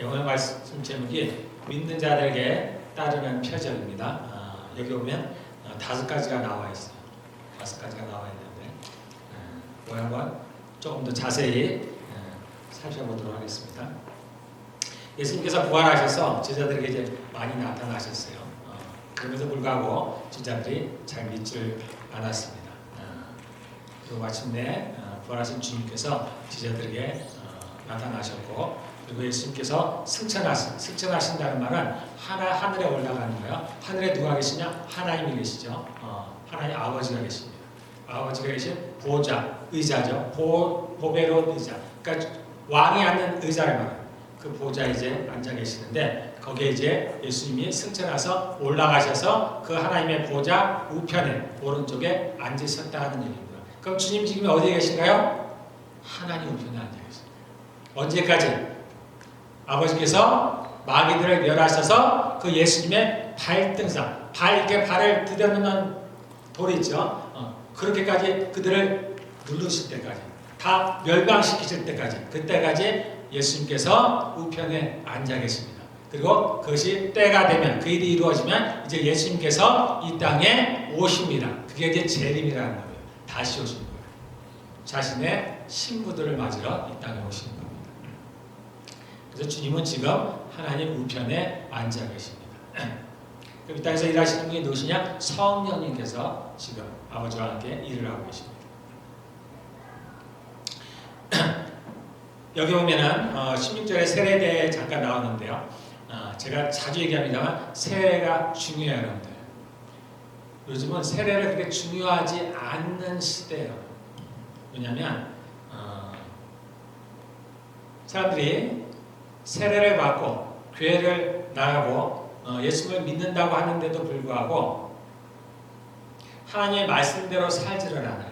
오늘 말씀 제목이 믿는 자들에게 따르는 표적입니다. 여기 보면 5가지가 나와 있어요. 5가지가 나와 있는데 오늘 한번 조금 더 자세히 살펴보도록 하겠습니다. 예수님께서 부활하셔서 제자들에게 이제 많이 나타나셨어요. 그럼에도 불구하고 제자들이 잘 믿질 않았습니다. 그리고 마침내 부활하신 주님께서 제자들에게 나타나셨고, 그리고 예수님께서 승천하신다는 말은 하늘에 올라가는 거예요. 하늘에 누가 계시냐? 하나님이 계시죠. 하나님 아버지가 계십니다. 아버지가 계신 보좌, 의자죠. 보배로운 의자. 그러니까 왕이 앉는 의자를 말해요. 그 보좌에 이제 앉아 계시는데, 거기에 이제 예수님이 승천해서 올라가셔서 그 하나님의 보좌 우편에 오른쪽에 앉으셨다는 얘기입니다. 그럼 주님 지금 어디에 계신가요? 하나님 우편에 앉아 계십니다. 언제까지? 아버지께서 마귀들을 멸하셔서 그 예수님의 발등상, 이렇게 발을 들여놓는 돌이 있죠. 그렇게까지 그들을 누르실 때까지, 다 멸망시키실 때까지, 그때까지 예수님께서 우편에 앉아 계십니다. 그리고 그것이 때가 되면, 그 일이 이루어지면 이제 예수님께서 이 땅에 오십니다. 그게 이제 재림이라는 거예요. 다시 오신 거예요. 자신의 신부들을 맞으러 이 땅에 오시는 겁니다. 그래서 주님은 지금 하나님 우편에 앉아 계십니다. 그럼 이 땅에서 일하시는 분이 누구시냐? 성령님께서 지금 아버지와 함께 일을 하고 계십니다. 여기 보면은 16절에 세례에 대해 잠깐 나오는데요. 제가 자주 얘기합니다만 세례가 중요해요, 여러분들. 요즘은 세례를 그렇게 중요하지 않는 시대예요. 왜냐하면 사람들이 세례를 받고 교회를 나가고 예수님을 믿는다고 하는데도 불구하고 하나님의 말씀대로 살지를 않아요.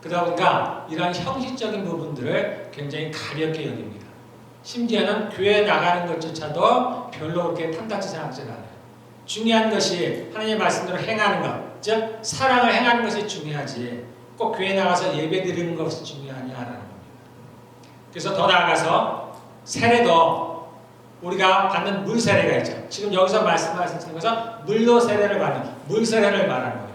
그러다 보니까 이러한 형식적인 부분들을 굉장히 가볍게 여깁니다. 심지어는 교회에 나가는 것조차도 별로 그렇게 탐탁지 생각하지 않아요. 중요한 것이 하나님의 말씀대로 행하는 것, 즉 사랑을 행하는 것이 중요하지 꼭 교회에 나가서 예배 드리는 것이 중요하냐라는 겁니다. 그래서 더 나아가서 세례도 우리가 받는 물 세례가 있죠. 지금 여기서 말씀하신 것은 물로 세례를 받는, 물 세례를 말하는 거예요.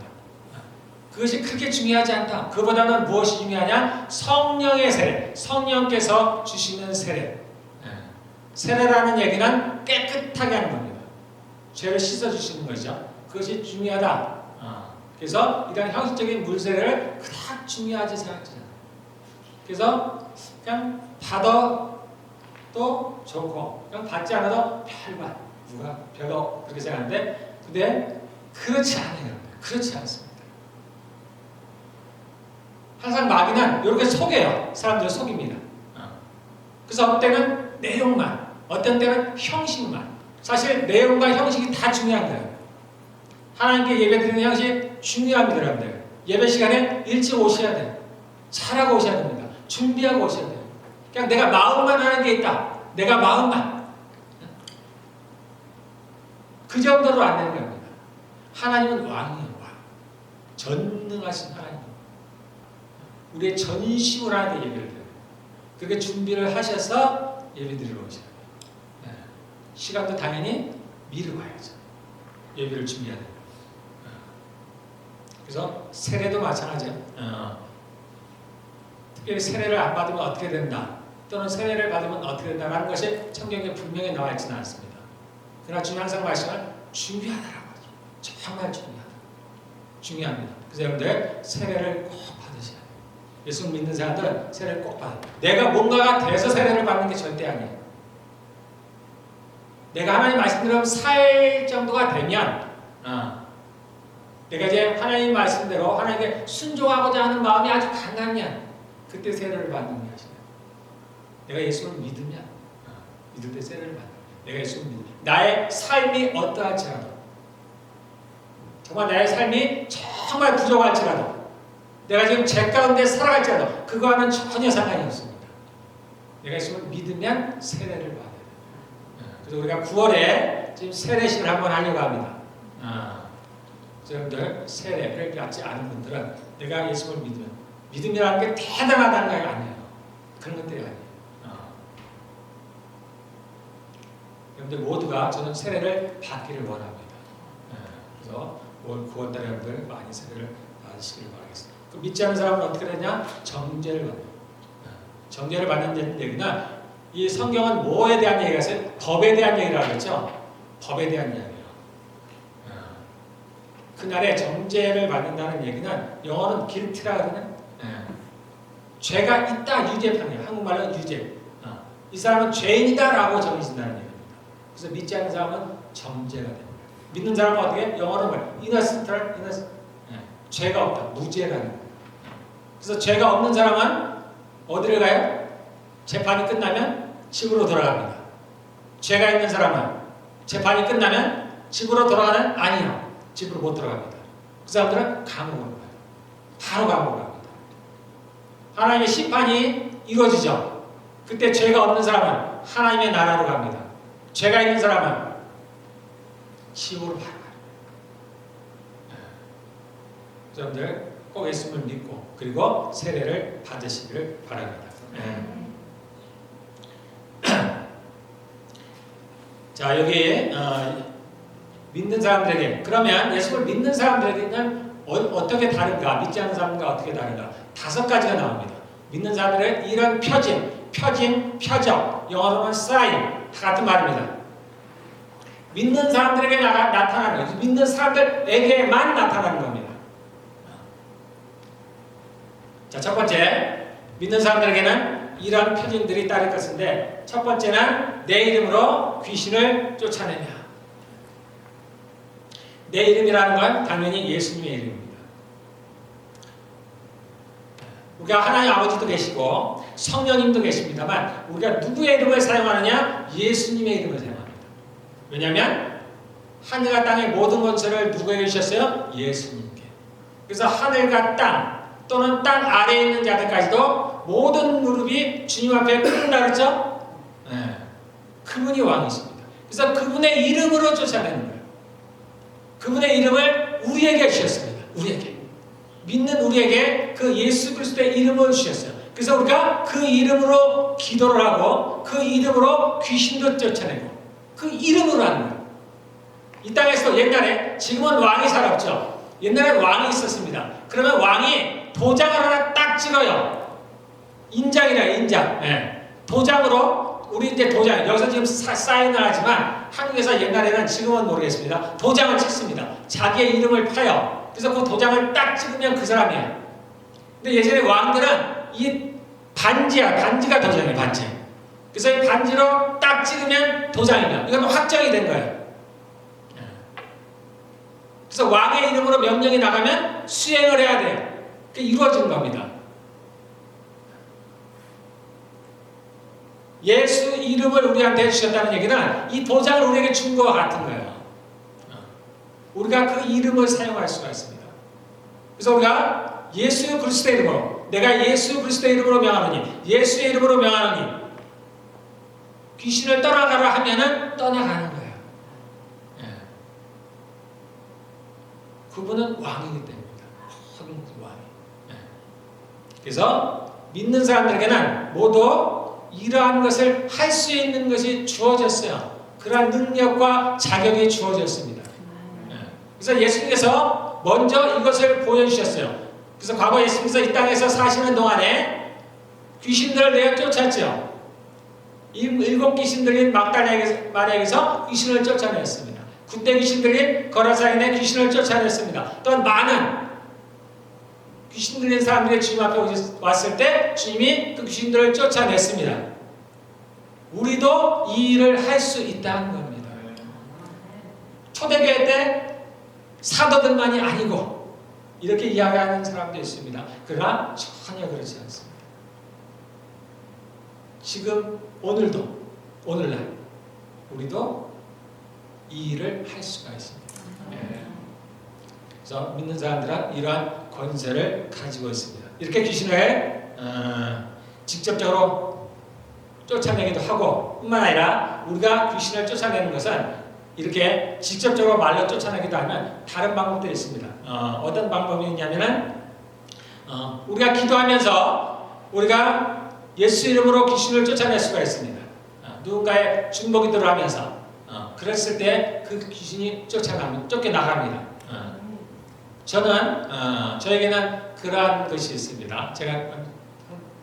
그것이 크게 중요하지 않다. 그보다는 무엇이 중요하냐? 성령의 세례, 성령께서 주시는 세례. 세례라는 얘기는 깨끗하게 하는 겁니다. 죄를 씻어주시는 거죠. 그것이 중요하다. 그래서 이런 형식적인 물 세례를 그닥 중요하지 생각하지 않아요. 그래서 그냥 받아도 좋고 그냥 받지 않아도 별반, 누가 별로 그렇게 생각하는데, 근데 그렇지 않아요. 그렇지 않습니다. 항상 마귀는 이렇게 속여요. 사람들을 속입니다. 그래서 어떤 때는 내용만, 어떤 때는 형식만. 사실 내용과 형식이 다 중요한 거예요. 하나님께 예배드리는 형식 중요합니다, 여러분들. 예배 시간에 일찍 오셔야 돼요. 잘하고 오셔야 됩니다. 준비하고 오셔야 돼요. 그냥 내가 마음만 하는 게 있다. 내가 마음만. 그 정도로 안 되는 겁니다. 하나님은 왕이에요, 왕. 전능하신 하나님. 우리의 전심을 하나님께 예배를 드려요. 그렇게 준비를 하셔서 예배드리러 오셔야 돼요. 시간도 당연히 미루고 와야죠. 예배를 준비해야 돼요. 그래서 세례도 마찬가지예요. 특별히 세례를 안 받으면 어떻게 된다, 또는 세례를 받으면 어떻게 된다라는 것이 성경에 분명히 나와 있지는 않습니다. 그러나 주님 항상 말씀을 중요하다라고 하죠. 정말 중요합니다. 그래서 여러분들 세례를 꼭 받으셔야 돼요. 예수 믿는 사람들은 세례를 꼭 받아요. 내가 뭔가가 돼서 세례를 받는 게 절대 아니에요. 내가 하나님 말씀대로 살 정도가 되면, 내가 이제 하나님 말씀대로 하나님께 순종하고자 하는 마음이 아주 강하면 그때 세례를 받는 게 하시네요. 내가 예수를 믿으면 믿을 때 세례를 받는 거예요. 내가 예수를 믿으면 나의 삶이 어떠할지라도, 정말 나의 삶이 정말 부족할지라도, 내가 지금 죄 가운데 살아갈지라도 그거와는 전혀 상관이 없습니다. 내가 예수를 믿으면 세례를 받아야 돼요. 그래서 우리가 9월에 지금 세례식을 한번 하려고 합니다. 여러분들 세례를 받지 않은 분들은 내가 예수를 믿으면, 믿음이라는 게 대단하다는 게 아니에요. 그런 것들이 아니에요. 여러분들 모두가 저는 세례를 받기를 원합니다. 그래서 올 9월달에 여러분들 많이 세례를 받으시기를 바라겠습니다. 그 믿지 않는 사람은 어떻게 되냐? 정죄를 받는. 정죄를 받는 얘기는 이 성경은 뭐에 대한 얘기가 있어요? 법에 대한 얘기를 하겠죠? 법에 대한 이야기예요. 그날에 정죄를 받는다는 얘기는 영어는 guilty라 그러는 죄가 있다 유죄판이에요. 한국말로 유죄. 이 사람은 죄인이다라고 정해진다는 얘기입니다. 그래서 믿지 않는 사람은 정죄가 됩니다. 믿는 사람은 어떻게? 영어로 뭐예요? innocentral, 죄가 없다. 무죄라는 거예요. 그래서 죄가 없는 사람은 어디를 가요? 재판이 끝나면 집으로 돌아갑니다. 죄가 있는 사람은 재판이 끝나면 집으로 돌아가는? 아니요. 집으로 못 들어갑니다. 그 사람들은 감옥으로 가요. 바로 감옥으로 갑니다. 하나님의 심판이 이루어지죠. 그때 죄가 없는 사람은 하나님의 나라로 갑니다. 죄가 있는 사람은 지옥으로 바로 가요. 여러분들 꼭 예수님을 믿고 그리고 세례를 받으시기를 바랍니다. 자, 여기 믿는 사람들에게, 그러면 예수를 믿는 사람들에게는 어떻게 다른가? 믿지 않는 사람과 어떻게 다른가? 5가지가 나옵니다. 믿는 사람들은 이런 표징, 표적, 영어로는 sign, 다 같은 말입니다. 믿는 사람들에게 나타나는 거예요. 믿는 사람들에게만 나타나는 겁니다. 자, 첫 번째, 믿는 사람들에게는 이런 표징들이 따를 것인데, 첫 번째는 내 이름으로 귀신을 쫓아내냐. 내 이름이라는 건 당연히 예수님의 이름입니다. 우리가 하나님 아버지도 계시고 성령님도 계십니다만 우리가 누구의 이름을 사용하느냐? 예수님의 이름을 사용합니다. 왜냐하면 하늘과 땅의 모든 권세를 누구에게 주셨어요? 예수님께. 그래서 하늘과 땅 또는 땅 아래에 있는 자들까지도 모든 무릎이 주님 앞에 꿇는다 그랬죠? 그분이 왕이십니다. 그래서 그분의 이름으로 쫓아내는 거예요. 그분의 이름을 우리에게 주셨습니다. 우리에게. 믿는 우리에게 그 예수 그리스도의 이름을 주셨어요. 그래서 우리가 그 이름으로 기도를 하고 그 이름으로 귀신도 쫓아내고 그 이름으로 하는 거예요. 이 땅에서 옛날에, 지금은 왕이 잘 없죠. 옛날에 왕이 있었습니다. 그러면 왕이 도장을 하나 딱 찍어요. 인장이래요, 인장. 도장으로, 우리 이제 도장, 여기서 지금 사인을 하지만 한국에서 옛날에는, 지금은 모르겠습니다. 도장을 찍습니다. 자기의 이름을 파요. 그래서 그 도장을 딱 찍으면 그 사람이에요. 근데 예전에 왕들은 이 반지가 도장이에요, 반지. 그래서 이 반지로 딱 찍으면 도장이면 이건 확정이 된 거예요. 그래서 왕의 이름으로 명령이 나가면 수행을 해야 돼요. 그게 이루어진 겁니다. 예수 이름을 우리한테 주셨다는 얘기는 이 도장을 우리에게 준 것과 같은 거예요. 우리가 그 이름을 사용할 수가 있습니다. 그래서 우리가 예수 그리스도의 이름으로, 내가 예수 그리스도의 이름으로 명하노니, 예수의 이름으로 명하노니 귀신을 떠나가라 하면은 떠나가는 거예요. 그분은 왕이기 때문입니다. 모든 왕이. 그래서 믿는 사람들에게는 모두 이러한 것을 할 수 있는 것이 주어졌어요. 그러한 능력과 자격이 주어졌습니다. 그래서 예수님께서 먼저 이것을 보여주셨어요. 그래서 과거 예수님께서 이 땅에서 사시는 동안에 귀신들을 내어 쫓았죠. 이 7 귀신 들린 마리아에게서 귀신을 쫓아냈습니다. 9대 귀신 들린 거라사인의 귀신을 쫓아냈습니다. 또한 많은 귀신 들린 사람들이 주님 앞에 왔을 때 주님이 그 귀신들을 쫓아냈습니다. 우리도 이 일을 할 수 있다는 겁니다. 초대교회 때 사도들만이 아니고 이렇게 이야기하는 사람도 있습니다. 그러나 전혀 그렇지 않습니다. 지금 오늘날 우리도 이 일을 할 수가 있습니다. 그래서 믿는 사람들은 이러한 권세를 가지고 있습니다. 이렇게 귀신을 직접적으로 쫓아내기도 하고, 뿐만 아니라 우리가 귀신을 쫓아내는 것은 이렇게 직접적으로 말로 쫓아내기도 하면 다른 방법도 있습니다. 어떤 방법이 있냐면은 우리가 기도하면서 우리가 예수 이름으로 귀신을 쫓아낼 수가 있습니다. 누군가의 중보기도를 하면서 그랬을 때 그 귀신이 쫓겨나갑니다. 저에게는 그러한 것이 있습니다. 제가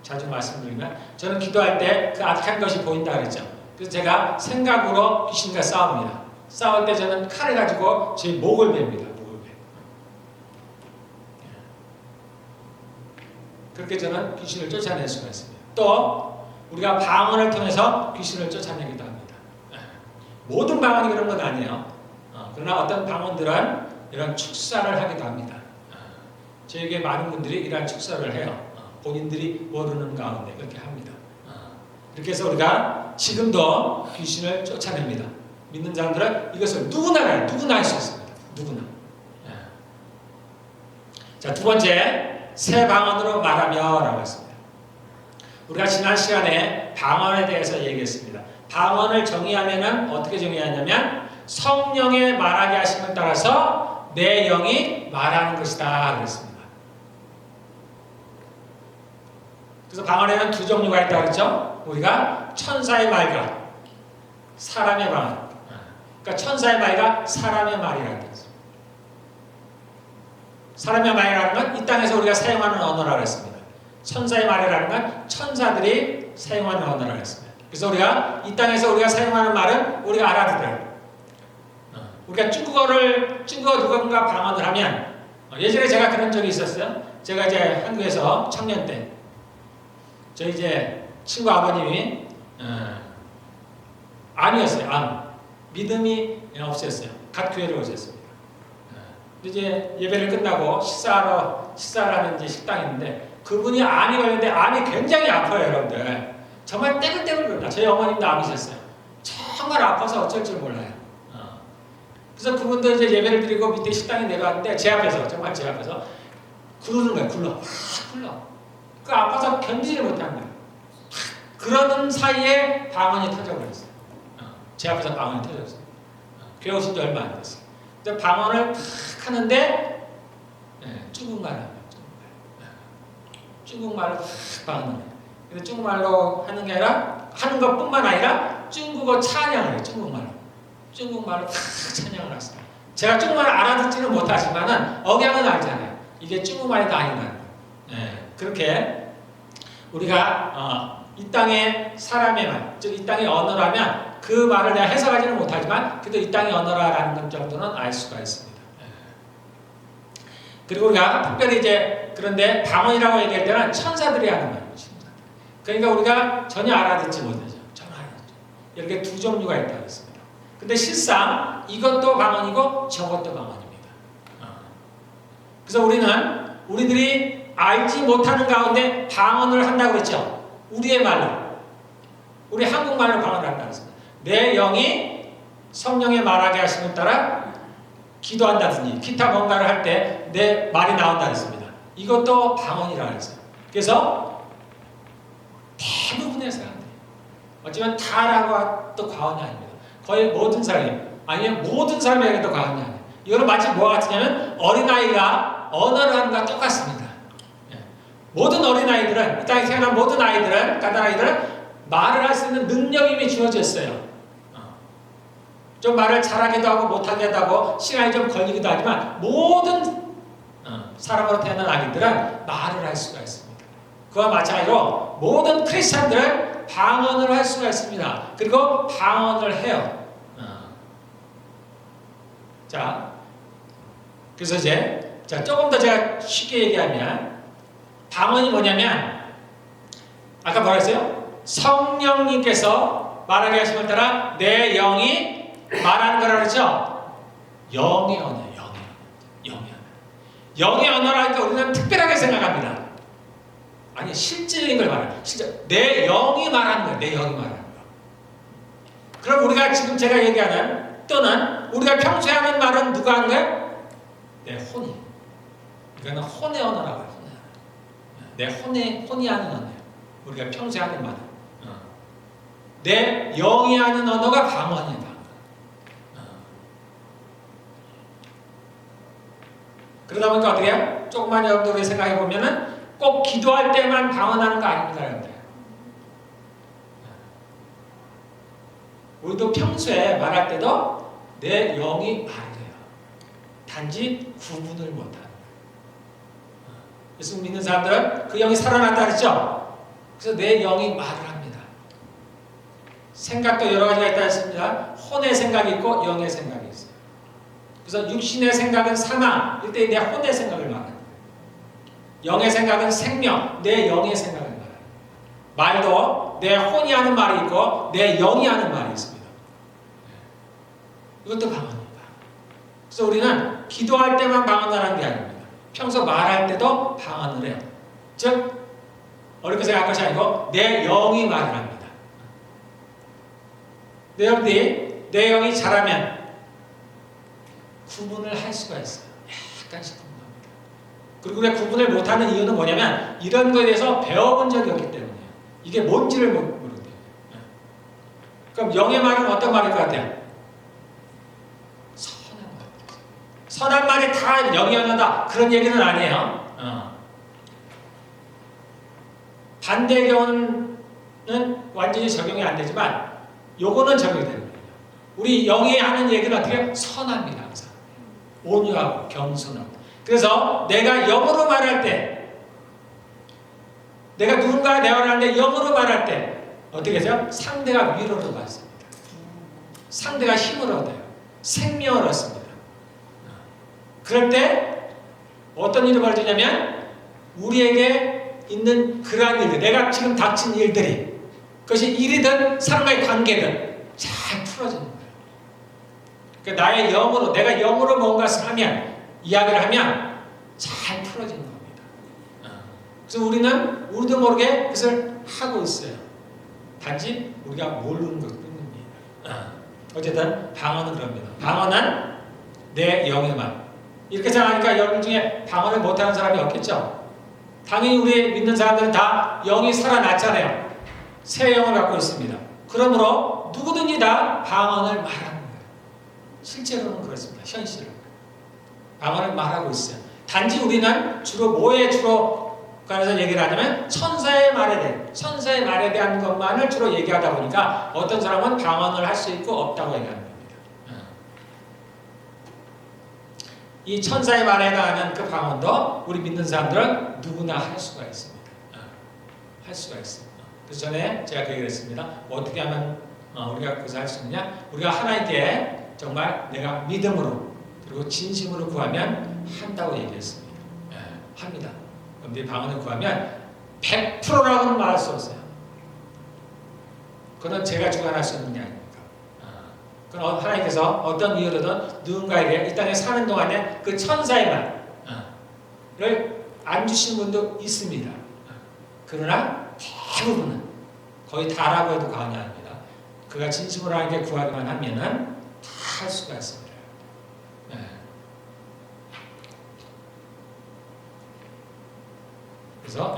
자주 말씀드리면 저는 기도할 때 그 악한 것이 보인다 그랬죠. 그래서 제가 생각으로 귀신과 싸웁니다. 싸울 때 저는 칼을 가지고 제 목을 맵니다. 그렇게 저는 귀신을 쫓아낼 수가 있습니다. 또 우리가 방언을 통해서 귀신을 쫓아내기도 합니다. 모든 방언이 그런 건 아니에요. 그러나 어떤 방언들은 이런 축사를 하기도 합니다. 저에게 많은 분들이 이러한 축사를 해요. 본인들이 모르는 가운데 그렇게 합니다. 이렇게 해서 우리가 지금도 귀신을 쫓아냅니다. 믿는 사람들은 이것을 누구나 할 수 있습니다. 누구나. 자, 두 번째, 새 방언으로 말하며 라고 했습니다. 우리가 지난 시간에 방언에 대해서 얘기했습니다. 방언을 정의하면은 어떻게 정의하냐면 성령의 말하게 하심을 따라서 내 영이 말하는 것이다 그랬습니다. 그래서 방언에는 두 종류가 있다고 그랬죠. 우리가 천사의 말과 사람의 방언. 그러니까 천사의 말과 사람의 말이라는 거죠. 사람의 말이라는 건 이 땅에서 우리가 사용하는 언어라고 했습니다. 천사의 말이라는 건 천사들이 사용하는 언어라고 했습니다. 그래서 우리가 이 땅에서 우리가 사용하는 말은 우리가 알아들어요. 우리가 중국어 누군가 방언을 하면 예전에 제가 그런 적이 있었어요. 제가 이제 한국에서 청년 때 저희 이제 친구 아버님이 암이었어요. 암. 믿음이 없었어요. 갓 교회를 오셨습니다. 이제 예배를 끝나고 식사를 하는 이제 식당이 있는데 그분이 암이 걸렸는데 암이 굉장히 아파요, 여러분들. 정말 떼글떼글 끓다. 저희 어머님도 암이셨어요. 정말 아파서 어쩔 줄 몰라요. 그래서 그분도 이제 예배를 드리고 밑에 식당에 내려왔는데 제 앞에서, 정말 제 앞에서 구르는 거예요. 굴러. 그 아파서 견디지를 못한 거예요. 그러는 사이에 방언이 터져버렸어요. 제 앞에서 방언이 터졌어요. 교회 오신 지 얼마 안 됐어요. 근데 방언을 탁 하는데 중국말을 합니다. 중국말로 탁 방언을 해요. 근데 중국말로 하는 게 아니라 하는 것뿐만 아니라 중국어 찬양을 해요. 중국말로 탁 찬양을 하세요. 제가 중국말을 알아듣지는 못하지만은 억양은 알잖아요. 이게 중국말이다 아니다. 그렇게 우리가 이 땅의 사람의 말, 즉 이 땅의 언어라면 그 말을 내가 해석하지는 못하지만 그래도 이 땅의 언어라는 것 정도는 알 수가 있습니다. 그리고 우리가 특별히 이제 그런데 방언이라고 얘기할 때는 천사들이 하는 말입니다. 그러니까 우리가 전혀 알아듣지 못하죠. 전혀 알아듣죠. 이렇게 두 종류가 있다고 했습니다. 근데 실상 이것도 방언이고 저것도 방언입니다. 그래서 우리들이 알지 못하는 가운데 방언을 한다고 그랬죠. 우리의 말로, 우리 한국말로 방언을 한다고 했습니다. 내 영이 성령의 말하게 하심을 따라 기도한다든지 기타 뭔가를 할 때 내 말이 나온다 했습니다. 이것도 방언이라고 했어요. 그래서 대부분의 사람들이 어쩌면 다라고 또 과언이 아닙니다. 거의 모든 사람이 아니면 모든 사람에게도 과언이 아니에요. 이거는 마치 뭐가 같으냐면 어린아이가 언어를 하는 것과 똑같습니다. 모든 어린아이들은 이 땅에 태어난 모든 아이들은 가난아이들은 말을 할 수 있는 능력이 이미 주어져 있어요. 좀 말을 잘하기도 하고 못하기도 하고 시간이 좀 걸리기도 하지만 모든 사람으로 태어난 아기들은 말을 할 수가 있습니다. 그와 마찬가지로 모든 크리스찬들은 방언을 할 수가 있습니다. 그리고 방언을 해요. 자, 그래서 이제 조금 더 제가 쉽게 얘기하면 방언이 뭐냐면 아까 뭐라 했어요? 성령님께서 말하게 하심을 따라 내 영이 말하는 거라 그랬죠? 영의 언어예요. 영의 언어라니까 우리는 특별하게 생각합니다. 아니 실질적인 걸 말해요. 진짜 내 영이 말하는 거예요. 내 영이 말하는 거. 그럼 우리가 지금 제가 얘기하는 또는 우리가 평소에 하는 말은 누가 하는 거예요? 내 혼이. 이거는 혼의 언어라고 해요. 내 혼이 하는 언어예요. 우리가 평소에 하는 말은. 내 영이 하는 언어가 방언이다. 그러다 보니까 어떻게 해요? 조금만 여러분들이 생각해 보면은 꼭 기도할 때만 방언하는 거 아닙니다, 여러분들. 우리도 평소에 말할 때도 내 영이 말을 해요. 단지 구분을 못하는 거예요. 예수 믿는 사람들은 그 영이 살아났다 그랬죠? 그래서 내 영이 말을 합니다. 생각도 여러 가지가 있다 했습니다. 혼의 생각이 있고 영의 생각이 있어요. 그래서 육신의 생각은 사망, 이때 내 혼의 생각을 말하는 거예요. 영의 생각은 생명, 내 영의 생각을 말하는 거예요. 말도 내 혼이 하는 말이 있고 내 영이 하는 말이 있습니다. 이것도 방언입니다. 그래서 우리는 기도할 때만 방언하는 게 아닙니다. 평소 말할 때도 방언을 해요. 즉 어렵게 생각할 것이 아니고 내 영이 말을 합니다. 여러분들이 내 영이 잘하면 구분을 할 수가 있어요. 약간씩 구분합니다. 그리고 우리가 구분을 못하는 이유는 뭐냐면 이런 거에 대해서 배워본 적이 없기 때문이에요. 이게 뭔지를 모르거든요. 그럼 영의 말은 어떤 말일 것 같아요? 선한 말. 선한 말이 다 영이 언어다 그런 얘기는 아니에요. 반대의 경우는 완전히 적용이 안 되지만 요거는 적용이 되는 거예요. 우리 영이 하는 얘기는 어떻게? 선합니다. 항상. 온유하고 겸손하고. 그래서 내가 영으로 말할 때, 내가 누군가와 대화를 하는데 영으로 말할 때 어떻게 해서요? 상대가 위로를 받습니다. 상대가 힘을 얻어요. 생명을 얻습니다. 그럴 때 어떤 일이 벌어지냐면 우리에게 있는 그러한 일들, 내가 지금 닥친 일들이 그것이 일이든 사람과의 관계든 잘 풀어지는 거예요. 그러니까 나의 영으로, 내가 영으로 뭔가를 하면, 이야기를 하면 잘 풀어지는 겁니다. 그래서 우리도 모르게 그것을 하고 있어요. 단지 우리가 모르는 것 뿐입니다. 어쨌든 방언은 그럽니다. 방언은 내 영의 말. 이렇게 생각하니까 여러분 중에 방언을 못하는 사람이 없겠죠? 당연히 우리 믿는 사람들은 다 영이 살아났잖아요. 새 영을 갖고 있습니다. 그러므로 누구든지 다 방언을 말하는 거예요. 실제로는 그렇습니다. 현실은. 방언을 말하고 있어요. 단지 우리는 주로 뭐에 관해서 얘기를 하냐면 천사의 말에 대한 것만을 주로 얘기하다 보니까 어떤 사람은 방언을 할 수 있고 없다고 얘기하는 겁니다. 이 천사의 말에 해당하는 그 방언도 우리 믿는 사람들은 누구나 할 수가 있습니다. 할 수가 있습니다. 그래서 전에 제가 그 얘기를 했습니다. 어떻게 하면 우리가 그것을 할 수 있느냐? 우리가 하나님께 정말 내가 믿음으로 그리고 진심으로 구하면 한다고 얘기했습니다. 합니다. 그런데 방언을 구하면 100%라고는 말할 수 없어요. 그건 제가 주관할 수 있는 게 아닙니다. 그럼 하나님께서 어떤 이유로든 누군가에게 이 땅에 사는 동안에 그 천사의 말을 안 주신 분도 있습니다. 그러나 대부분은 거의 다라고 해도 과언이 아닙니다. 그가 진심으로 하나님께 구하기만 하면은 다 할 수가 있습니다. 그래서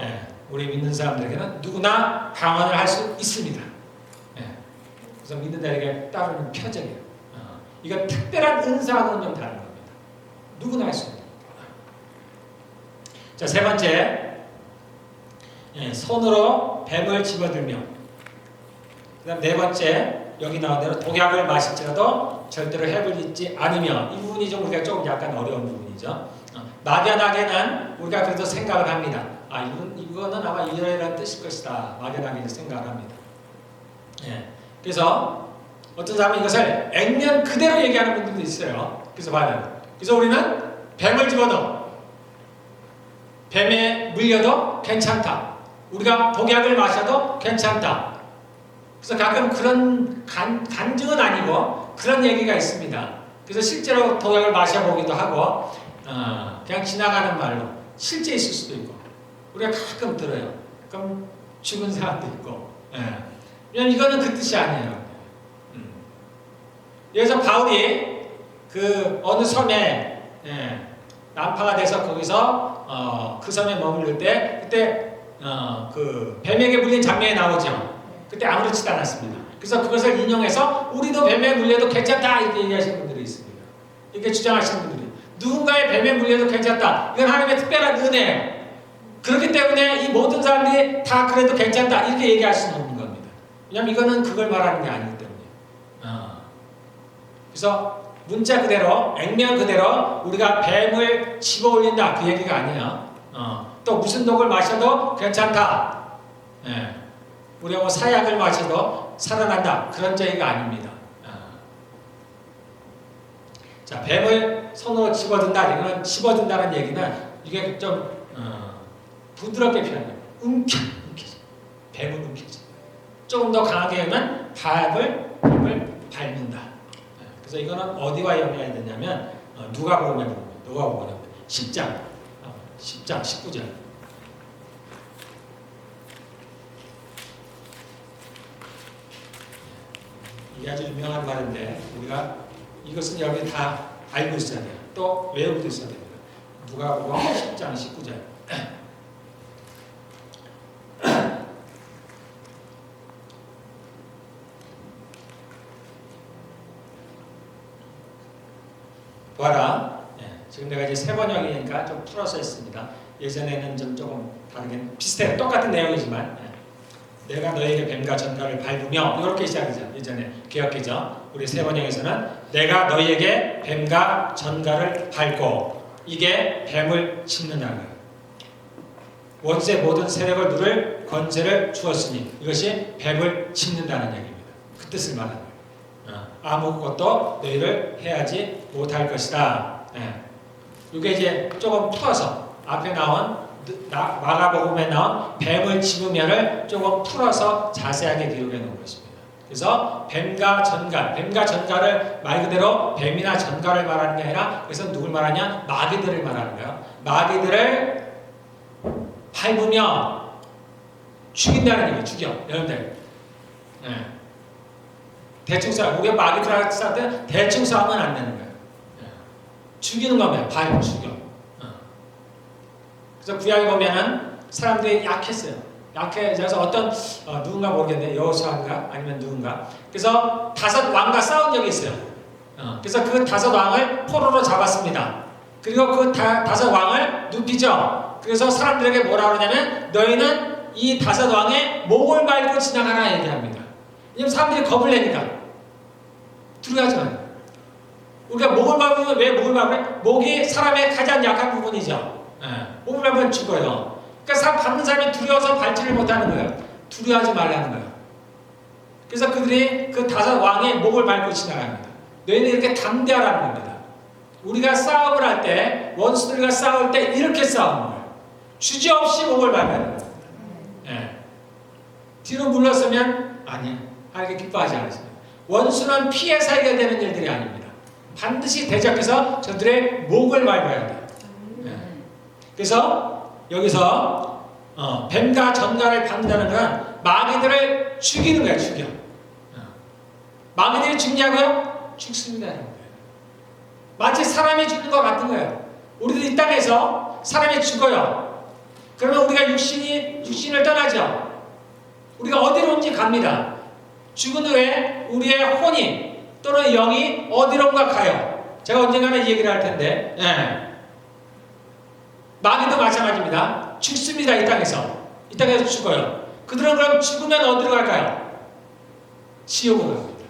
우리 믿는 사람들에게는 누구나 방언을 할 수 있습니다. 그래서 믿는 자에게 따르는 표적이에요. 이건 특별한 은사하고는 좀 다른 겁니다. 누구나 할 수 있는 겁니다. 자, 세 번째, 손으로 뱀을 집어들며. 그 다음 네 번째, 여기 나온 대로 독약을 마실지라도 절대로 해를 잊지 않으며. 이 부분이 좀 우리가 조금 약간 어려운 부분이죠. 막연하게는 우리가 그래도 생각을 합니다. 이거는 아마 이러이러한 뜻일 것이다. 막연하게 생각을 합니다. 그래서 어떤 사람은 이것을 액면 그대로 얘기하는 분들도 있어요. 그래서 봐요. 그래서 우리는 뱀을 집어도 뱀에 물려도 괜찮다. 우리가 독약을 마셔도 괜찮다. 그래서 가끔 그런 간증은 아니고 그런 얘기가 있습니다. 그래서 실제로 독약을 마셔보기도 하고 그냥 지나가는 말로 실제 있을 수도 있고 우리가 가끔 들어요. 그럼 죽은 사람도 있고 왜냐면 이거는 그 뜻이 아니에요. 그래서 바울이 그 어느 섬에 난파가 돼서 거기서 그 섬에 머무를 때 그때 그 뱀에게 물린 장면이 나오죠. 그때 아무렇지도 않았습니다. 그래서 그것을 인용해서 우리도 뱀에 물려도 괜찮다 이렇게 얘기하시는 분들이 있습니다. 이렇게 주장하시는 분들이 누군가의 뱀에 물려도 괜찮다. 이건 하나님의 특별한 은혜예요. 그렇기 때문에 이 모든 사람들이 다 그래도 괜찮다 이렇게 얘기할 수는 없는 겁니다. 왜냐하면 이거는 그걸 말하는 게 아니기 때문에 그래서 문자 그대로, 액면 그대로 우리가 뱀을 집어올린다 그 얘기가 아니에요. 또 무슨 독을 마셔도 괜찮다. 예. 우리가 뭐 사약을 마셔도 살아난다 그런 얘기가 아닙니다. 자, 뱀을 손으로 집어든다. 이거는 집어든다는 얘기는 이게 좀 부드럽게 표현해요. 움켜쥐. 뱀을 움켜쥐. 조금 더 강하게 하면 뱀을 밟는다. 그래서 이거는 어디와 연관이 되냐면 누가복음에 보면 누가복음에 10장 19절. 이게 아주 유명한 말인데 우리가 이것은 여기 다 알고 있어야 돼요. 또 외우고 있어야 됩니다. 누가복음 10장 19절. 보아라. 지금 내가 이제 세 번역이니까 좀 풀어서 했습니다. 예전에는 좀 조금 다르게 비슷해요. 똑같은 내용이지만 내가 너에게 뱀과 전갈을 밟으며 이렇게 시작이죠. 예전에 개역기죠. 우리 세 번역에서는 내가 너에게 뱀과 전갈을 밟고 이게 뱀을 칩는다는 거예요. 원수의 모든 세력을 누를 권세를 주었으니 이것이 뱀을 칩는다는 얘기입니다. 그 뜻을 말하는 거예요. 아무것도 너희를 해하지 못할 것이다. 이게 이제 조금 풀어서 앞에 나온 마가복음에 나온 뱀을 집으면을 조금 풀어서 자세하게 기록해 놓은 것입니다. 그래서 뱀과 전갈을 말 그대로 뱀이나 전갈을 말하는 게 아니라 그래서 누굴 말하냐? 마귀들을 말하는 거예요. 마귀들을 밟으며 죽인다는 얘기예요. 죽여. 여러분들. 대충 싸움. 우리가 마귀들하고 싸울 때 대충 싸우면 안 되는 거예요. 죽이는 겁니다. 밟고 죽여. 그래서 구약에 보면은 사람들이 약했어요. 약해져서 어떤 누군가 모르겠네. 여호수아인가 아니면 누군가. 그래서 5 왕과 싸운 적이 있어요. 그래서 그 5 왕을 포로로 잡았습니다. 그리고 그 5 왕을 눕히죠. 그래서 사람들에게 뭐라 그러냐면 너희는 이 5 왕의 목을 밟고 지나가라 얘기합니다. 왜냐면 사람들이 겁을 내니까 두려워하지 마요. 우리가 목을 밟으면 왜 목을 밟아요? 목이 사람의 가장 약한 부분이죠. 목을 밟으면 죽어요. 그러니까 사람 밟는 사람이 두려워서 밟지를 못하는 거예요. 두려워하지 말라는 거예요. 그래서 그들이 그 5 왕의 목을 밟고 지나갑니다. 너희는 이렇게 담대하라는 겁니다. 우리가 싸움을 할 때 원수들과 싸울 때 이렇게 싸우는 거예요. 주저없이 목을 밟아요. 뒤로 물러서면 아니야. 하나님께 기뻐하지 않으십니다. 원수는 피해서 해결되는 일들이 아닙니다. 반드시 대적해서 저들의 목을 밟아야 돼요. 그래서 여기서 뱀과 전갈을 밟는다는 건 마귀들을 죽이는 거예요. 죽여. 마귀들이 죽냐고요? 죽습니다. 마치 사람이 죽는 것 같은 거예요. 우리도 이 땅에서 사람이 죽어요. 그러면 우리가 육신을 떠나죠. 우리가 어디론지 갑니다. 죽은 후에 우리의 혼이 또는 영이 어디론가 가요. 제가 언젠가는 이 얘기를 할 텐데 마귀도 마찬가지입니다. 죽습니다. 이 땅에서 죽어요. 그들은 그럼 죽으면 어디로 갈까요? 지옥으로 갑니다.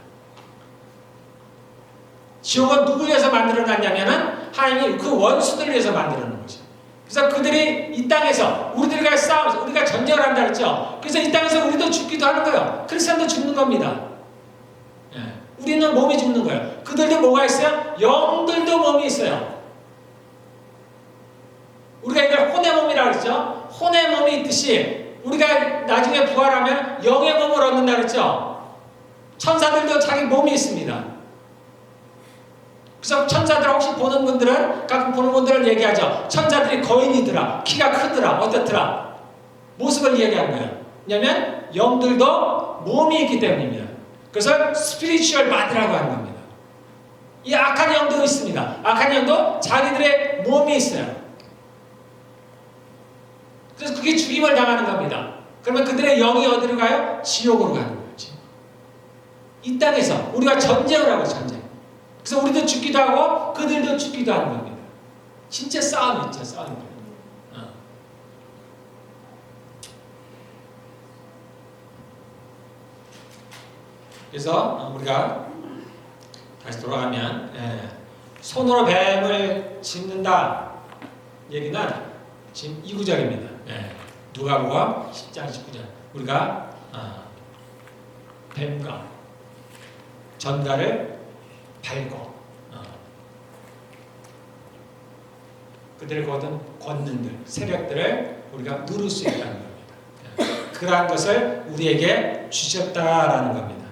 지옥은 누구를 위해서 만들어놨냐면은 하나님이 그 원수들을 위해서 만들어놓은 거죠. 그래서 그들이 이 땅에서 우리들과 싸우면서 우리가 전쟁을 한다 그랬죠. 그래서 이 땅에서 우리도 죽기도 하는 거예요. 크리스천도 죽는 겁니다. 우리는 몸이 죽는 거예요. 그들도 뭐가 있어요? 영들도 몸이 있어요. 우리가 이걸 혼의 몸이라고 그랬죠. 혼의 몸이 있듯이 우리가 나중에 부활하면 영의 몸을 얻는다 그랬죠. 천사들도 자기 몸이 있습니다. 그래서 천사들 혹시 가끔 보는 분들은 얘기하죠. 천사들이 거인이더라. 키가 크더라. 어떻더라. 모습을 얘기하는 거예요. 왜냐하면 영들도 몸이 있기 때문입니다. 그래서 스피리추얼 바디라고 하는 겁니다. 이 악한 영도 있습니다. 악한 영도 자기들의 몸이 있어요. 그래서 그게 죽임을 당하는 겁니다. 그러면 그들의 영이 어디로 가요? 지옥으로 가는 거죠. 이 땅에서 우리가 전쟁을 하고 전쟁. 그래서 우리도 죽기도 하고 그들도 죽기도 하는 겁니다. 진짜 싸움이죠. 싸움이에요. 그래서 우리가 다시 돌아가면 손으로 뱀을 짚는다 얘기는 지금 이 구절입니다. 누가복음 10장 19절 우리가 뱀과 전갈을 밟고 그들의 권능들, 세력들을 우리가 누를 수 있다는 겁니다. 그러한 것을 우리에게 주셨다라는 겁니다.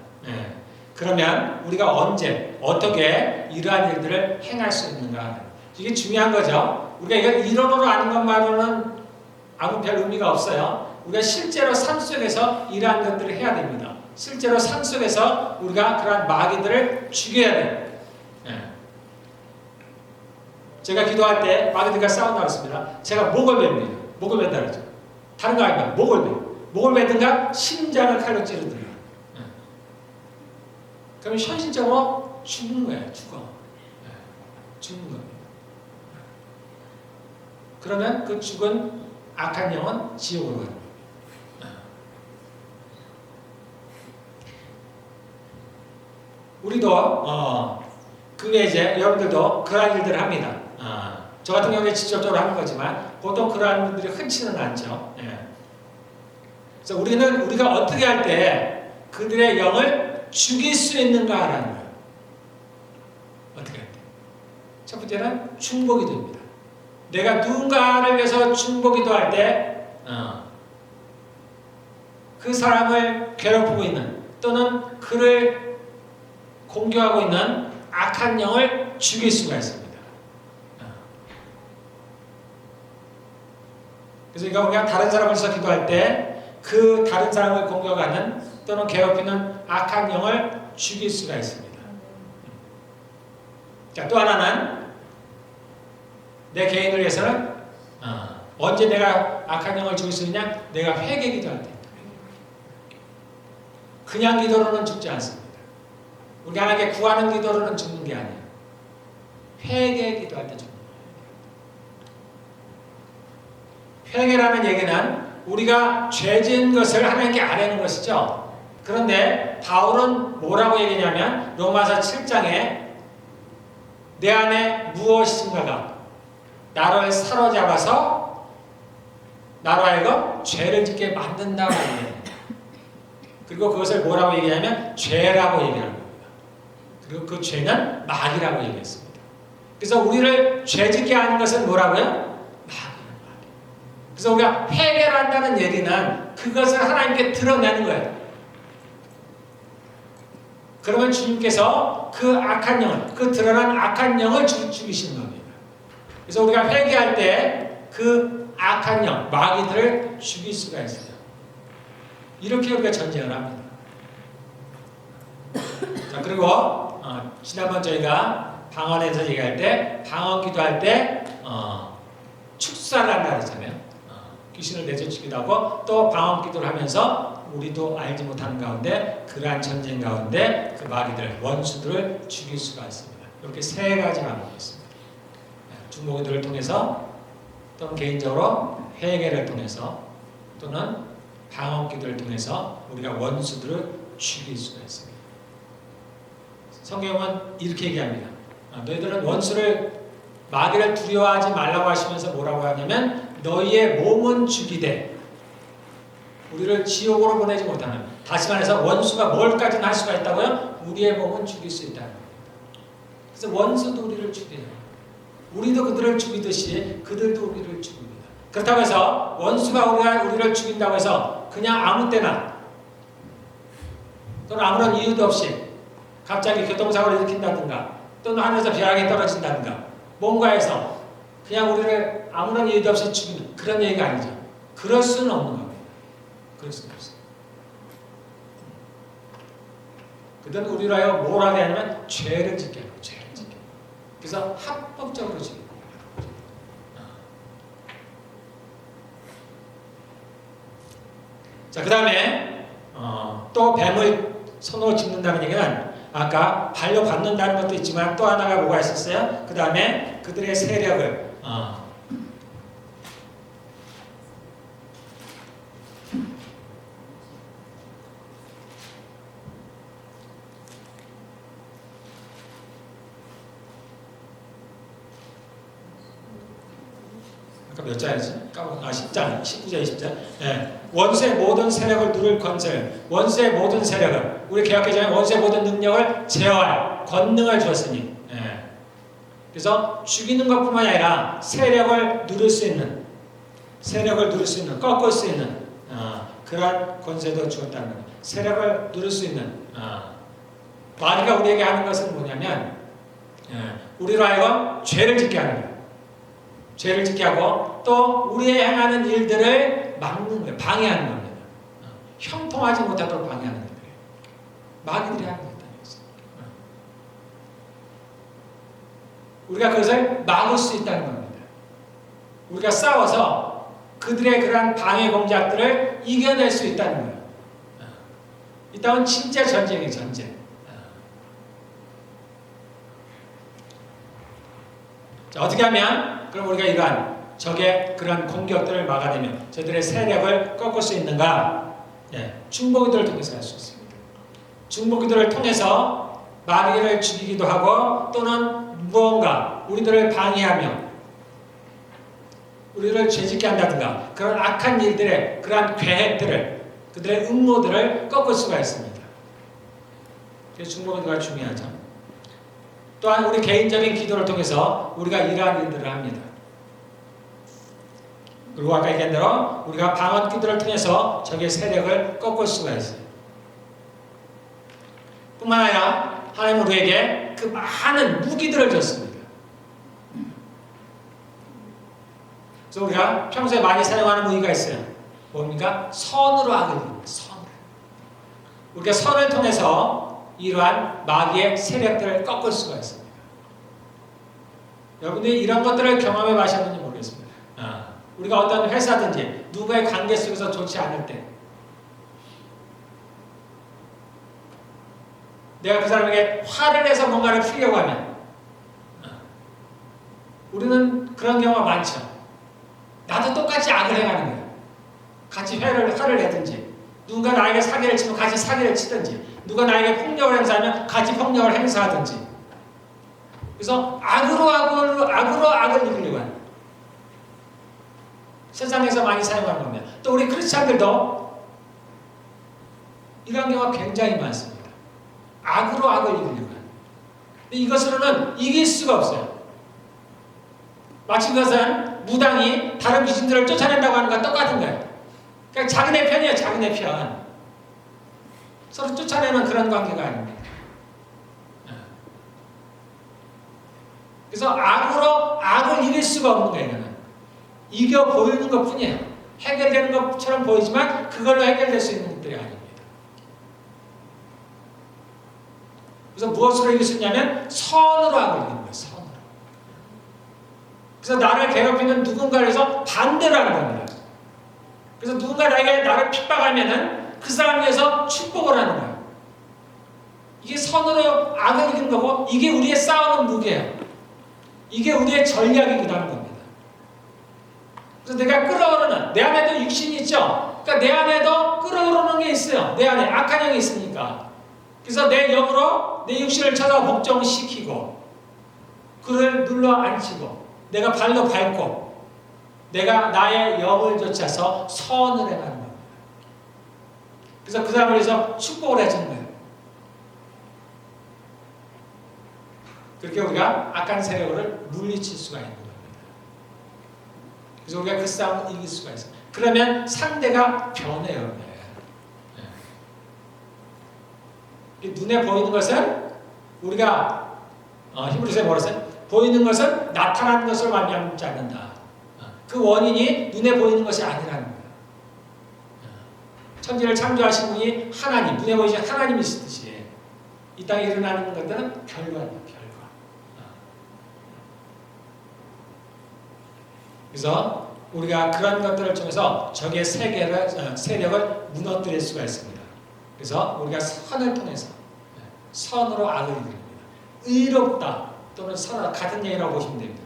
그러면 우리가 언제, 어떻게 이러한 일들을 행할 수 있는가? 이게 중요한 거죠. 우리가 이걸 이론으로 아는 것만으로는 아무 별 의미가 없어요. 우리가 실제로 삶 속에서 이러한 것들을 해야 됩니다. 실제로 삶 속에서 우리가 그러한 마귀들을 죽여야 돼요. 제가 기도할 때 마귀들과 싸운다고 했습니다. 제가 목을 맵니다. 목을 맨다 그러죠. 다른 거 아닙니다. 목을 매요. 목을 매든가 심장을 칼로 찌르든가. 그럼 현실적으로 죽는 거예요. 죽는 겁니다. 그러면 그 죽은 악한 영은 지옥으로 가는 거예요. 우리도 그 외에 이제 여러분들도 그러한 일들을 합니다. 저 같은 경우에 직접적으로 하는 거지만 보통 그러한 분들이 흔치는 않죠. 그래서 우리가 어떻게 할 때 그들의 영을 죽일 수 있는가라는 거예요. 어떻게 할 때? 첫 번째는 중보기도입니다. 내가 누군가를 위해서 중보기도할 때 그 사람을 괴롭히고 있는 또는 그를 공격하고 있는 악한 영을 죽일 수가 있습니다. 그래서 우리가 다른 사람을 위해서 기도할 때 그 다른 사람을 공격하는 또는 괴롭히는 악한 영을 죽일 수가 있습니다. 자, 또 하나는 내 개인을 위해서는 언제 내가 악한 영을 죽일 수 있냐? 내가 회개 기도할 때. 그냥 기도로는 죽지 않습니다. 우리가 하나님께 구하는 기도로는 죽는 게 아니에요. 회개 기도할 때 죽는 거예요. 회개라는 얘기는 우리가 죄 지은 것을 하나님께 아뢰는 것이죠. 그런데 바울은 뭐라고 얘기냐면 로마서 7장에 내 안에 무엇인가가 나를 사로잡아서 나로 하여금 죄를 짓게 만든다고 얘기해요. 그리고 그것을 뭐라고 얘기하냐면 죄라고 얘기하는 겁니다. 그리고 그 죄는 마귀라고 얘기했습니다. 그래서 우리를 죄짓게 하는 것은 뭐라고요? 그래서 우리가 회개를 한다는 얘기는 그것을 하나님께 드러내는 거예요. 그러면 주님께서 그 악한 영을, 그 드러난 악한 영을 죽이시는 겁니다. 그래서 우리가 회개할 때 그 악한 영, 마귀들을 죽일 수가 있어요. 이렇게 우리가 전쟁을 합니다. 자, 그리고 지난번 저희가 방언에서 얘기할 때, 방언 기도할 때 축사를 한다 그랬잖아요. 귀신을 내쫓기도 하고 또 방언 기도를 하면서 우리도 알지 못하는 가운데 그러한 전쟁 가운데 그 마귀들, 원수들을 죽일 수가 있습니다. 이렇게 세 가지 방법이 있습니다. 중보기도를 통해서 또는 개인적으로 회개를 통해서 또는 방언 기도를 통해서 우리가 원수들을 죽일 수가 있습니다. 성경은 이렇게 얘기합니다. 너희들은 원수를 마귀를 두려워하지 말라고 하시면서 뭐라고 하냐면 너희의 몸은 죽이되 우리를 지옥으로 보내지 못하는, 다시 말해서 원수가 뭘까지는 할 수가 있다고요? 우리의 몸은 죽일 수 있다는 겁니다. 그래서 원수도 우리를 죽여요. 우리도 그들을 죽이듯이 그들도 우리를 죽입니다. 그렇다고 해서 원수가 우리를 죽인다고 해서 그냥 아무 때나 또는 아무런 이유도 없이 갑자기 교통사고를 일으킨다든가 또는 하늘에서 벼락이 떨어진다든가 뭔가에서 그냥 우리를 아무런 이유도 없이 죽이는 그런 얘기가 아니죠. 그럴 수는 없는 겁니다. 그럴 수는 없어요. 그들은 우리로 하여금 뭘 하게 하냐면 죄를 짓게 하고 죄를 짓게 하고 그래서 합법적으로 죽이고 자, 그 다음에 또 뱀을 손으로 짚는다는 얘기는 아까 발로 밟는다는 것도 있지만 또 하나가 뭐가 있었어요? 그 다음에 그들의 세력을 몇 장이지? 10장, 19장, 20장. 예. 원수의 모든 세력을 누를 권세를, 원수의 모든 세력을, 우리 개혁개정에 원수의 모든 능력을 제어할 권능을 주었으니. 예. 그래서 죽이는 것뿐만 아니라 세력을 누를 수 있는, 꺾을 수 있는 그러한 권세도 주었다는 거예요. 세력을 누를 수 있는. 마귀가 우리에게 하는 것은 뭐냐면 우리로 하여금 죄를 짓게 하는 거예요. 죄를 짓게 하고 또 우리의 행하는 일들을 막는 거예요. 방해하는 겁니다. 형통하지 못하도록 방해하는 거예요. 마귀들이 하는 거예요. 우리가 그것을 막을 수 있다는 겁니다. 우리가 싸워서 그들의 그러한 방해 공작들을 이겨낼 수 있다는 거예요. 이따은 진짜 전쟁이에요. 전쟁. 자, 어떻게 하면 그럼 우리가 이러한 적의 그러한 공격들을 막아내면 저들의 세력을 꺾을 수 있는가? 중보기도를 통해서 할 수 있습니다. 중보기도를 통해서 마귀를 죽이기도 하고 또는 무언가 우리들을 방해하며 우리를 죄짓게 한다든가 그런 악한 일들의 그러한 계획들을 그들의 음모들을 꺾을 수가 있습니다. 그래서 중보기도가 중요하죠. 또한 우리 개인적인 기도를 통해서 우리가 이러한 일들을 합니다. 그리고 아까 얘기한 대로 우리가 방언 기도를 통해서 적의 세력을 꺾을 수가 있어요. 뿐만 아니라 하나님 우리에게 그 많은 무기들을 줬습니다. 그래서 우리가 평소에 많이 사용하는 무기가 있어요. 뭡니까? 선으로 악을 이깁니다. 선으로. 우리가 선을 통해서 이러한 마귀의 세력들을 꺾을 수가 있습니다. 여러분들이 이런 것들을 경험해 보셨는지 모르겠습니다. 우리가 어떤 회사든지 누구의 관계 속에서 좋지 않을 때 내가 그 사람에게 화를 내서 뭔가를 풀려고 하면 우리는 그런 경우가 많죠. 나도 똑같이 악을 해가는 거예요. 같이 화를 내든지 누군가 나에게 사기를 치면 같이 사기를 치든지 누가 나에게 폭력을 행사하면 같이 폭력을 행사하든지 그래서 악으로 악을 이기려고 하는 세상에서 많이 사용하는 겁니다. 또 우리 크리스찬들도 이런 경우가 굉장히 많습니다. 악으로 악을 이기려고 하는 이것으로는 이길 수가 없어요. 마치 그것은 무당이 다른 귀신들을 쫓아낸다고 하는 것과 똑같은 거예요. 그러니까 자기네 편이에요. 자기네 편. 서로 쫓아내는 그런 관계가 아닙니다. 그래서 악으로 악을 이길 수가 없는 거예요. 이거는. 이겨 보이는 것 뿐이에요. 해결되는 것처럼 보이지만 그걸로 해결될 수 있는 것들이 아닙니다. 그래서 무엇으로 이길 수 있냐면 선으로 악을 이기는 거예요. 선으로. 그래서 나를 괴롭히는 누군가를 해서 반대로 하는 겁니다. 그래서 누군가 나를 핍박하면은 그 사람을 위해서 축복을 하는 거예요. 이게 선으로 악을 이기는 거고 이게 우리의 싸우는 무게예요. 이게 우리의 전략이기도 하는 겁니다. 그래서 내가 끌어오르는 내 안에도 육신이 있죠. 그러니까 내 안에도 끌어오르는 게 있어요. 내 안에 악한 영이 있으니까. 그래서 내 영으로 내 육신을 찾아 복종시키고 그를 눌러 앉히고 내가 발로 밟고 내가 나의 영을 좇아서 선을 행하는 겁니다. 그래서 그 사람을 위해서 축복을 해주는 거예요. 그렇게 우리가 악한 세력을 물리칠 수가 있는 겁니다. 그래서 우리가 그 싸움을 이길 수가 있어요. 그러면 상대가 변해요. 눈에 보이는 것은 우리가 히브리서에 뭐라 했어요? 보이는 것은 나타나는 것을 말미암지 않는다. 그 원인이 눈에 보이는 것이 아니라는 거예요. 천지를 창조하신 분이 하나님, 눈에 보이신 하나님이시듯이 이 땅에 일어나는 것들은 결과입니다. 결과. 그래서 우리가 그런 것들을 통해서 적의 세력을 무너뜨릴 수가 있습니다. 그래서 우리가 선을 통해서 선으로 악을 이깁니다. 의롭다 또는 선하다 같은 얘기라고 보시면 됩니다.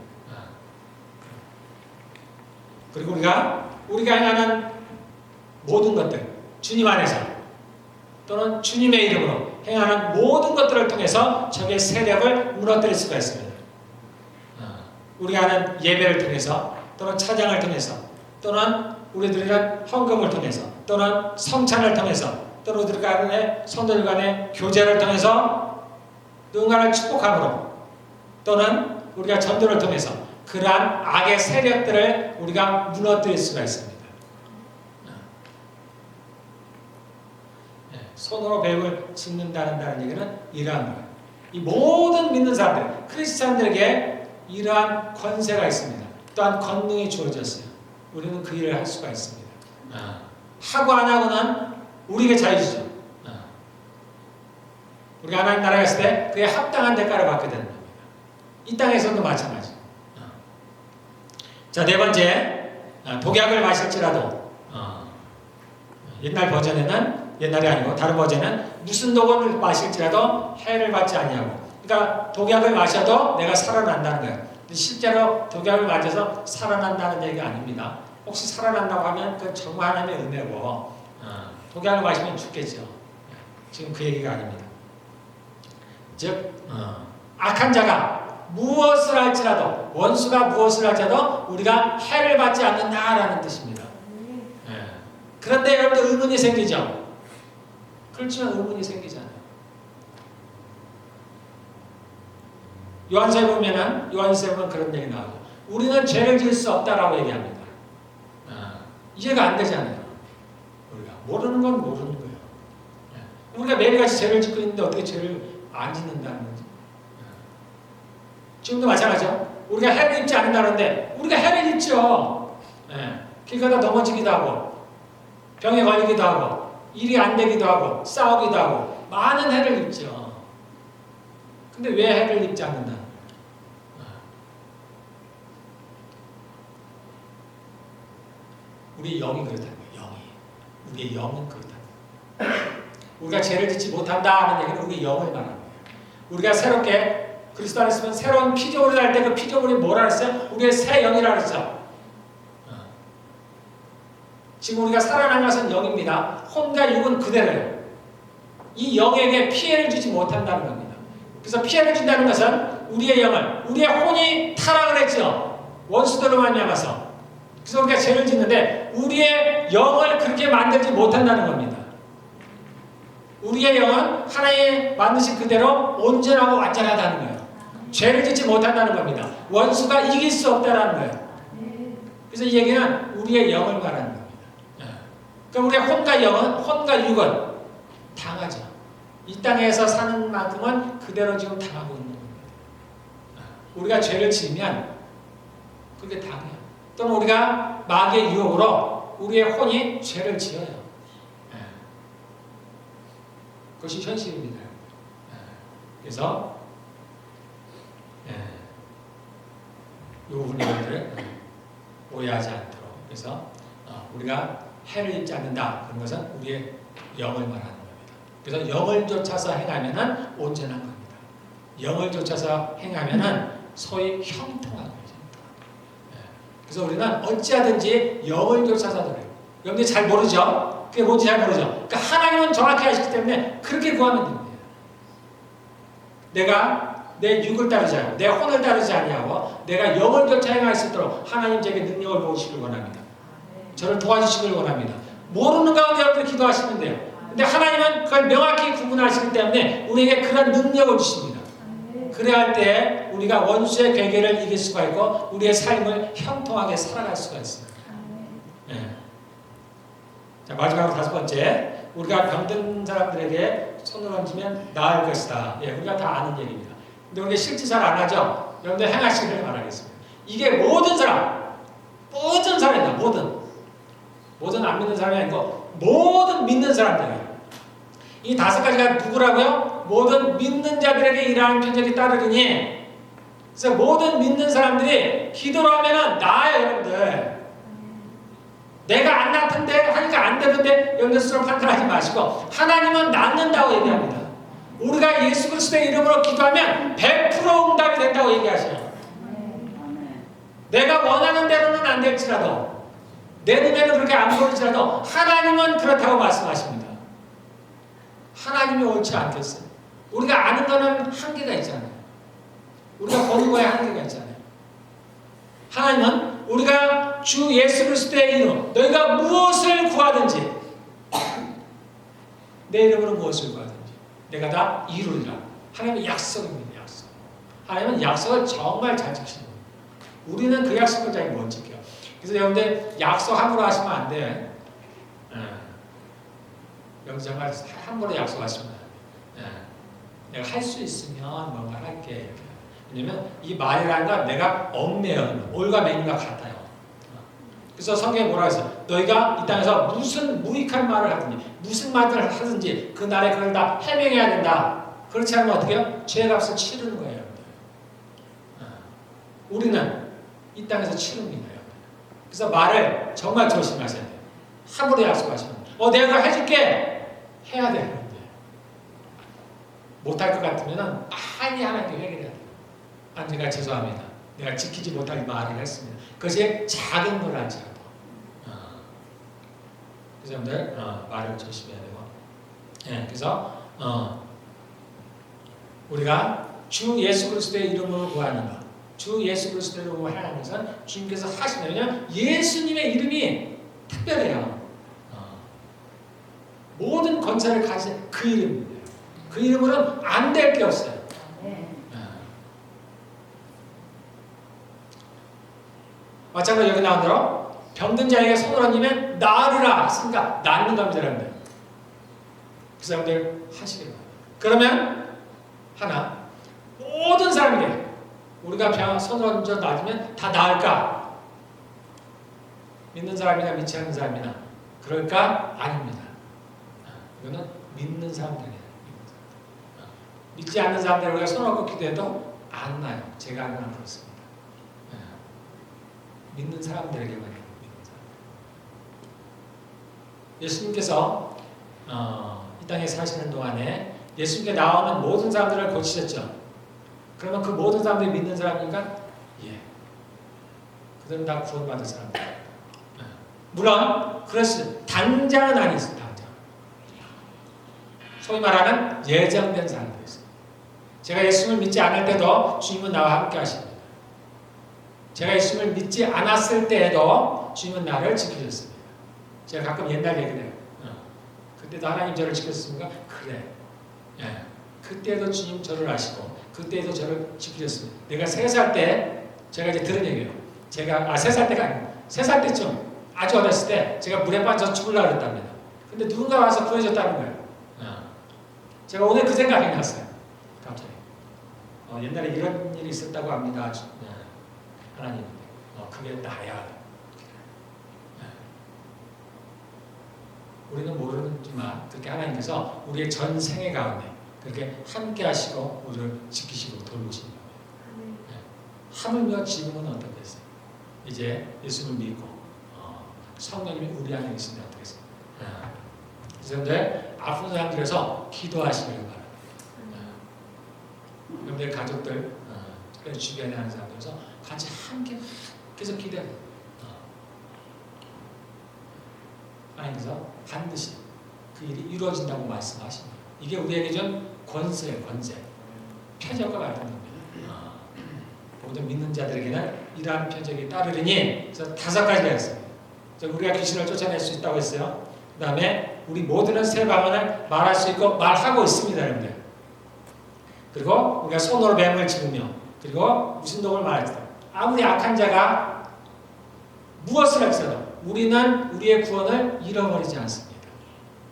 그리고 우리가 행하는 모든 것들 주님 안에서 또는 주님의 이름으로 행하는 모든 것들을 통해서 적의 세력을 무너뜨릴 수가 있습니다. 우리가 하는 예배를 통해서 또는 찬양을 통해서, 또는 우리들은 헌금을 통해서, 또는 성찬을 통해서, 또는 우리들 간의 성도들 간의 교제를 통해서 누군가를 축복함으로, 또는 우리가 전도를 통해서 그러한 악의 세력들을 우리가 무너뜨릴 수가 있습니다. 손으로 벽을 짓는다는 얘기는 이러한 거예요. 이 모든 믿는 사람들, 크리스찬들에게 이러한 권세가 있습니다. 또한 권능이 주어졌어요. 우리는 그 일을 할 수가 있습니다. 하고 안 하고는 우리에게 자유죠. 우리가 하나님 나라에 갔을 때 그에 합당한 대가를 받게 되는 겁니다. 이 땅에서도 마찬가지. 자, 네 번째, 독약을 마실지라도 옛날 버전에는, 옛날이 아니고 다른 버전은 무슨 독을 마실지라도 해를 받지 아니하고, 그러니까 독약을 마셔도 내가 살아난다는 거예요. 실제로 독약을 맞아서 살아난다는 얘기가 아닙니다. 혹시 살아난다고 하면 그 정말 하나님의 은혜고, 독약을 마시면 죽겠죠. 지금 그 얘기가 아닙니다. 즉 악한 자가 무엇을 할지라도, 원수가 무엇을 할지라도 우리가 해를 받지 않는다라는 뜻입니다. 그런데 여러분들 의문이 생기죠. 그렇지만 의문이 생기잖아요. 요한서에 보면은, 요한서에 보면 그런 얘기 나오고, 우리는 죄를 지을 수 없다라고 얘기합니다. 이해가 안 되잖아요. 우리가 모르는 건 모르는 거예요. 우리가 매일같이 죄를 짓고 있는데 어떻게 죄를 안 짓는다는 거지. 지금도 마찬가지죠. 우리가 해를 입지 않는다는데 우리가 해를 입죠. 길 가다 넘어지기도 하고, 병에 걸리기도 하고, 일이 안 되기도 하고, 싸우기도 하고, 많은 해를 입죠. 근데 왜 해를 입지 않는다? 우리 영이 그렇다는 거예요. 우리의 영은 그렇다. 우리가 죄를 짓지 못한다 하는 얘기는 우리의 영을 말하는 거예요. 우리가 새롭게 그리스도 안에 있으면 새로운 피조물이 할 때 그 피조물이 뭐라 그랬어요? 우리의 새 영이라 그랬죠. 지금 우리가 살아난 것은 영입니다. 혼과 육은 그대로예요. 이 영에게 피해를 주지 못한다는 겁니다. 그래서 피해를 준다는 것은 우리의 영을, 우리의 혼이 타락을 했죠. 원수들로 말미암아서. 그래서 우리가 죄를 짓는데 우리의 영을 그렇게 만들지 못한다는 겁니다. 우리의 영은 하나님 만드신 그대로 온전하고 완전하다는 거예요. 죄를 짓지 못한다는 겁니다. 원수가 이길 수 없다는 거예요. 그래서 이 얘기는 우리의 영을 말하는 겁니다. 그러니까 우리의 혼과 영은, 혼과 육은 당하죠. 이 땅에서 사는 만큼은 그대로 지금 당하고 있는 겁니다. 우리가 죄를 지으면 그게 당해요. 또는 우리가 마귀의 유혹으로 우리의 혼이 죄를 지어요. 그것이 현실입니다. 그래서 이 부분들을 오해하지 않도록, 그래서 우리가 해를 입지 않는다, 그런 것은 우리의 영을 말하는 겁니다. 그래서 영을 쫓아서 행하면은 온전한 겁니다. 영을 쫓아서 행하면은 소위 형통한 거죠. 그래서 우리는 어찌하든지 영을 쫓아서 그래요. 여러분들이 잘 모르죠? 그게 뭔지 잘 모르죠? 그러니까 하나님은 정확히 아시기 때문에 그렇게 구하면 됩니다. 내가 내 육을 따르지 않고, 내 혼을 따르지 아니하고 내가 영을 쫓아 행할 수 있도록 하나님 제게 능력을 부으시길 원합니다. 저를 도와주시길 원합니다. 모르는 가운데 여러분들 기도하시면 돼요. 근데 하나님은 그걸 명확히 구분하시기 때문에 우리에게 그런 능력을 주십니다. 그래야 할 때 우리가 원수의 괴계를 이길 수가 있고 우리의 삶을 형통하게 살아갈 수가 있습니다. 네. 자, 마지막으로 다섯 번째, 우리가 병든 사람들에게 손을 얹으면 나을 것이다. 예, 우리가 다 아는 얘기입니다. 근데 우리가 실제 잘 안 하죠? 여러분들 행하시기를 바라겠습니다. 이게 모든 사람입니다. 모든 안 믿는 사람이 아니고 모든 믿는 사람들이에요. 이 다섯 가지가 누구라고요? 모든 믿는 자들에게 이러한 편적이 따르리니. 그래서 모든 믿는 사람들이 기도를 하면은 나아요, 여러분들. 내가 안 낫던데 하니까 안 되는데 여러분들 스스로 판단하지 마시고 하나님은 낫는다고 얘기합니다. 우리가 예수 그리스도의 이름으로 기도하면 100% 응답이 된다고 얘기하셔요. 내가 원하는 대로는 안 될지라도, 내 눈에는 그렇게 안 보일지라도 하나님은 그렇다고 말씀하십니다. 하나님이 옳지 않겠어요. 우리가 아는 거는 한계가 있잖아요. 우리가 보는 거에 한계가 있잖아요. 하나님은 우리가 주 예수 그리스도의 이름 너희가 무엇을 구하든지 내 이름으로 무엇을 구하든지 내가 다 이루리라. 하나님의 약속입니다. 약속. 하나님은 약속을 정말 잘 지키시는 거예요. 우리는 그 약속을 잘 못 지켜요. 그래서 여러분들 약속 함부로 하시면 안 돼요. 여기 정말 함부로 약속하시면 안 돼요. 내가 할 수 있으면 뭔가 할게. 왜냐면 이 말이라는 건 내가 얽매여는 올과 매니가 같아요. 그래서 성경에 뭐라고 했어요? 너희가 이 땅에서 무슨 무익한 말을 하든지 무슨 말을 하든지 그 날에 그걸 다 해명해야 된다. 그렇지 않으면 어떻게 해요? 죄값을 치르는 거예요. 우리는 이 땅에서 치릅니다. 그래서 말을 정말 조심하셔야 돼요. 함부로 약속하시면 내가 그걸 해줄게 해야 돼요. 못할 것 같으면 많이 하나님께 회개해야 돼요. 내가 죄송합니다. 내가 지키지 못할 말을 했습니다. 그것이 작은 걸 할지라도. 그래서 여러분들 말을 조심해야 되고. 그래서 우리가 주 예수 그리스도의 이름으로 구하는 것. 주 예수 그리스도의 이름으로 하는 것은 주님께서 하시는 왜냐하면 예수님의 이름이 특별해요. 모든 권세를 가진 그 이름입니다. 그 이름으로는 안 될 게 없어요. 마찬가지로 여기 나온 대로 병든 자에게 손을 얹으면 나으리라. 그러니까 낫는 겁니다. 여러분들. 그 사람들 하시길 바랍니다. 그러면 하나 모든 사람에게 우리가 손을 얹어 놔주면 다 나을까? 믿는 사람이나 믿지 않는 사람이나 그럴까? 아닙니다. 이거는 믿는 사람들이에요. 믿지 않는 사람들 우리가 손 얹고 기도해도 안 나요. 제가 알기로는 그렇습니다. 믿는 사람들에게만 믿는 사람. 예수님께서 이 땅에 사시는 동안에 예수님께 나오는 모든 사람들을 고치셨죠. 그러면 그 모든 사람들이 믿는 사람이니까 예. 그들은 다 구원받을 사람들. 물론 그렇습니다. 당장은 아니었습니다. 당장. 소위 말하는 예정된 사람들이 있습니다. 제가 예수님을 믿지 않을 때도 주님은 나와 함께 하십니다. 제가 예수님을 믿지 않았을 때에도 주님은 나를 지키셨습니다. 제가 가끔 옛날 얘기를 해요. 그때도 하나님 저를 지켰습니까? 그래. 예. 그때도 주님 저를 아시고 그때도 저를 지키셨습니다. 내가 3살 때 제가 이제 들은 얘기예요. 제가 3살 때가 아니고 3살 때쯤 아주 어렸을 때 제가 물에 빠져서 죽으려고 그랬답니다. 근데 누군가 와서 구해줬다는 거예요. 제가 오늘 그 생각이 났어요. 갑자기. 옛날에 이런 일이 있었다고 합니다. 하나님, 그게 나야. 우리는 모르지만 그렇게 하나님께서 우리의 전 생애 가운데 그렇게 함께 하시고 우리를 지키시고 돌보시는 겁니다. 하물며 지금은 어떻게 했어요? 이제 예수님을 믿고 성령님이 우리 안에 계신데 어떻게 했어요? 그런데 아픈 사람들에서 기도하시길 바랍니다. 여러분들 가족들, 주변에 하는 사람들에서 같이 함께 계속 기도해요. 하나님께서 반드시 그 일이 이루어진다고 말씀하십니다. 이게 우리에게 준 권세예요, 권세. 표적과 같은 겁니다. 모든 믿는 자들에게는 이러한 표적이 따르리니, 그래서 5가지가 있습니다. 우리가 귀신을 쫓아낼 수 있다고 했어요. 그 다음에 우리 모두는 새 방언을 말할 수 있고 말하고 있습니다, 여러분들. 그리고 우리가 손으로 뱀을 집으며, 그리고 무신동을 말했다. 아무리 악한 자가 무엇을 했어도 우리는 우리의 구원을 잃어버리지 않습니다.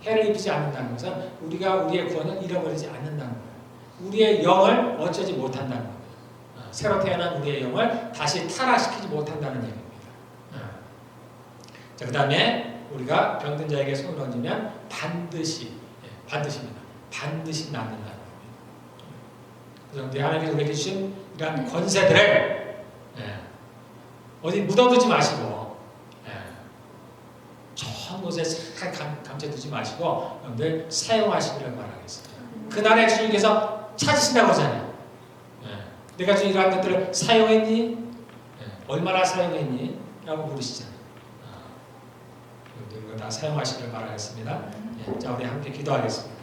해를 입히지 않는다는 것은 우리가 우리의 구원을 잃어버리지 않는다는 거예요. 우리의 영을 어쩌지 못한다는 겁니다. 새로 태어난 우리의 영을 다시 타락시키지 못한다는 얘기입니다. 자, 그 다음에 우리가 병든 자에게 손을 얹으면 반드시입니다. 반드시 낫는다는 겁니다. 그래서 하나님께서 우리에게 주신 이러한 권세들을 어디 묻어두지 마시고 좋은 곳에 잘 감춰두지 마시고 여러분들 사용하시기를 바라겠습니다. 그날에 주님께서 찾으신다고 하잖아요. 내가 준 이러한 것들을 사용했니? 얼마나 사용했니? 라고 물으시잖아요. 여러분들 이거 다 사용하시기를 바라겠습니다. 자, 우리 함께 기도하겠습니다.